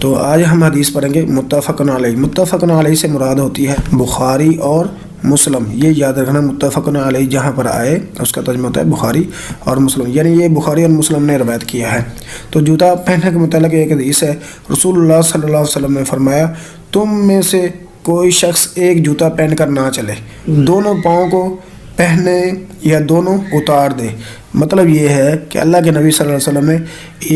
تو آج ہم حدیث پڑھیں گے متفقن علیہ۔ متفقن علیہ سے مراد ہوتی ہے بخاری اور مسلم۔ یہ یاد رکھنا، متفقن علیہ جہاں پر آئے اس کا ترجمہ ہوتا ہے بخاری اور مسلم، یعنی یہ بخاری اور مسلم نے روایت کیا ہے۔ تو جوتا پہننے کے متعلق ایک حدیث ہے، رسول اللہ صلی اللہ علیہ وسلم نے فرمایا تم میں سے کوئی شخص ایک جوتا پہن کر نہ چلے، دونوں پاؤں کو پہنے یا دونوں اتار دے۔ مطلب یہ ہے کہ اللہ کے نبی صلی اللہ علیہ وسلم نے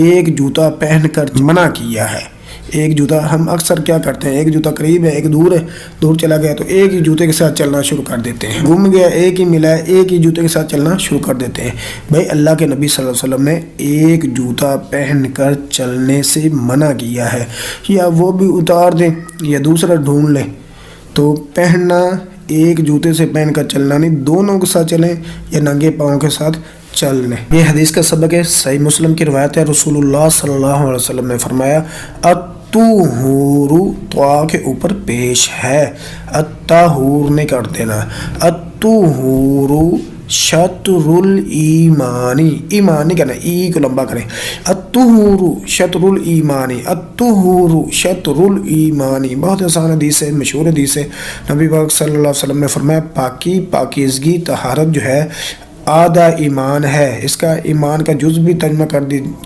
ایک جوتا پہن کر منع کیا ہے۔ ایک جوتا، ہم اکثر کیا کرتے ہیں، ایک جوتا قریب ہے ایک دور ہے، دور چلا گیا تو ایک ہی جوتے کے ساتھ چلنا شروع کر دیتے ہیں، گم گیا ایک ہی ملا ہے ایک ہی جوتے کے ساتھ چلنا شروع کر دیتے ہیں۔ بھائی اللہ کے نبی صلی اللہ علیہ وسلم نے ایک جوتا پہن کر چلنے سے منع کیا ہے، یا وہ بھی اتار دیں یا دوسرا ڈھونڈ لیں۔ تو پہننا ایک جوتے سے پہن کر چلنا نہیں، دونوں کے ساتھ چلیں یا ننگے پاؤں کے ساتھ چل لیں۔ یہ حدیث کا سبق ہے، صحیح مسلم کی روایت ہے، رسول اللہ صلی اللہ علیہ وسلم نے فرمایا الطہور طوا کے اوپر پیش ہے، الطہور نہیں کر دینا، الطہور شطر الایمانی، ایمان نہیں کہنا، ای کو لمبا کریں، الطہور شطر الایمانی، الطہور شطر الایمانی۔ بہت آسان حدیث ہے، مشہور حدیث ہے، نبی پاک صلی اللہ علیہ وسلم نے فرمایا پاکی، پاکیزگی، طہارت جو ہے آدھا ایمان ہے۔ اس کا ایمان کا جز بھی ترجمہ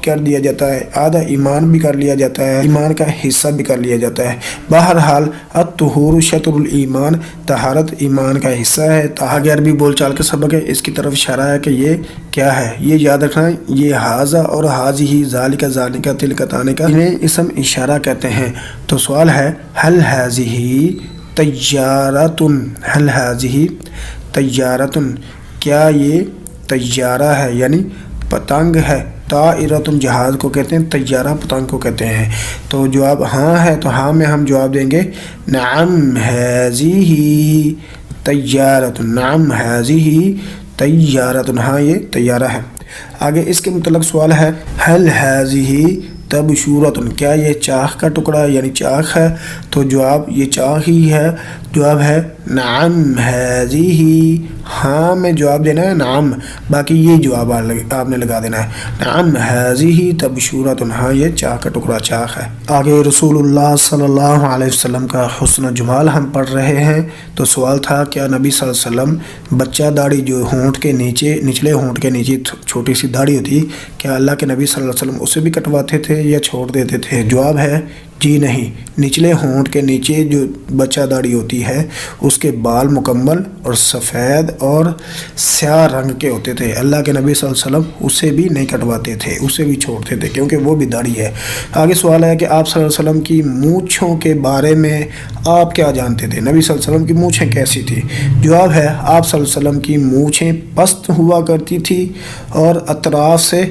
کر دیا جاتا ہے، آدھا ایمان بھی کر لیا جاتا ہے، ایمان کا حصہ بھی کر لیا جاتا ہے۔ بہرحال الطہور شطر الایمان، طہارت ایمان کا حصہ ہے۔ آگے عربی بول چال کے سبق ہے، اس کی طرف اشارہ ہے کہ یہ کیا ہے، یہ یاد رکھنا، یہ ہاذا اور ہاذہ، ذالک ذالک، تلک تانک، انہیں اسم اشارہ کہتے ہیں۔ تو سوال ہے هل هذه طیارۃ، هل هذه طیارۃ، کیا یہ طیارہ ہے یعنی پتنگ ہے؟ طائرۃ جہاز کو کہتے ہیں، طیارہ پتنگ کو کہتے ہیں۔ تو جواب ہاں ہے، تو ہاں میں ہم جواب دیں گے نعم هذه طیارۃ، نعم هذه طیارۃ، ہاں یہ طیارہ ہے۔ آگے اس کے متعلق سوال ہے هل هذه تبشورۃ، کیا یہ چاخ کا ٹکڑا یعنی چاخ ہے؟ تو جواب یہ چاخ ہی ہے، جواب ہے نعم هذه، ہاں میں جواب دینا ہے نعم، باقی یہ جواب آپ نے لگا دینا ہے، نعم هذه تبشورۃ، ہاں یہ چاخ کا ٹکڑا چاخ ہے۔ آگے رسول اللہ صلی اللہ علیہ وسلم کا حسن و جمال ہم پڑھ رہے ہیں۔ تو سوال تھا کیا نبی صلی اللہ علیہ وسلم بچہ داڑھی جو ہونٹ کے نیچے، نچلے ہونٹ کے نیچے چھوٹی سی داڑھی ہوتی، کیا اللہ کے نبی صلی اللہ علیہ وسلم اسے بھی کٹواتے تھے یا چھوڑ دیتے تھے؟ جواب ہے جی نہیں، نچلے ہونٹ کے نیچے جو بچہ داڑھی ہوتی ہے اس کے بال مکمل اور سفید اور سیاہ رنگ کے ہوتے تھے، اللہ کے نبی صلی اللہ علیہ وسلم اسے بھی نہیں کٹواتے تھے، اسے بھی چھوڑتے تھے کیونکہ وہ بھی داڑھی ہے۔ آگے سوال ہے کہ آپ صلی اللہ علیہ وسلم کی مونچھوں کے بارے میں آپ کیا جانتے تھے؟ نبی صلی اللہ علیہ وسلم کی مونچھیں کیسی تھی؟ جواب ہے آپ صلی اللہ علیہ وسلم کی مونچھیں پست ہوا کرتی تھی اور اطراف سے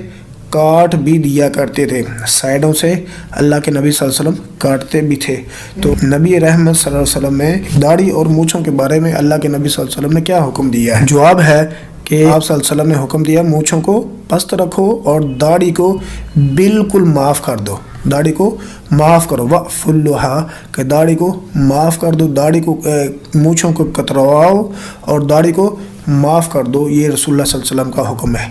کاٹ بھی دیا کرتے تھے، سائڈوں سے اللہ کے نبی صلی اللہ علیہ وسلم کاٹتے بھی تھے۔ تو نبی رحمت صلی اللہ علیہ وسلم نے داڑھی اور مونچھوں کے بارے میں اللہ کے نبی صلی اللہ علیہ وسلم نے کیا حکم دیا ہے؟ جواب ہے کہ آپ صلی اللہ علیہ وسلم نے حکم دیا مونچھوں کو پست رکھو اور داڑھی کو بالکل معاف کر دو، داڑھی کو معاف کرو، وَفُلُّہا، کہ داڑھی کو معاف کر دو، داڑھی کو مونچھوں کو کترواؤ اور داڑھی کو معاف کر دو، یہ رسول اللہ صلی اللہ علیہ وسلم کا حکم ہے۔